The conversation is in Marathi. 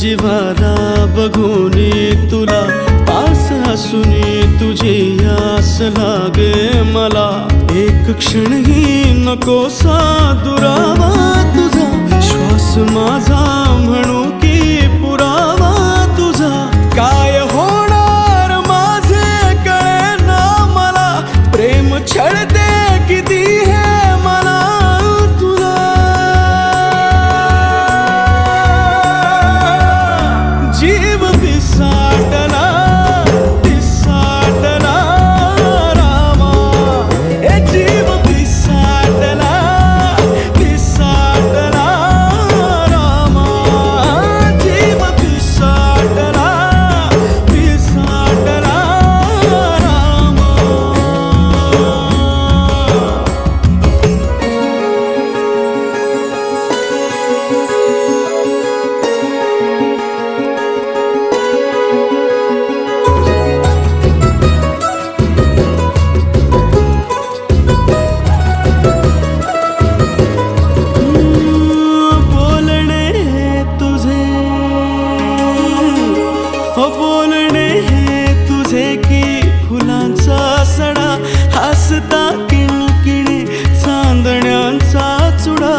जिव्हारा बघूनी तुला पास असूनी तुझी आस लागे मला एक क्षणही नकोसा दुरावा तुझा श्वास माझा म्हणू की पुरावा तुझा काय होणार माझे कळेना मला प्रेम छळते किती हे मला तुला जीव पिसाटला पिसाटला रामा ए जीव पिसाटला पिसाटला रामा जीव पिसाटला पिसाटला रामा बोलणे हे तुझे की फुलांचा सडा हसता किणकिणी चांदण्यांचा चुडा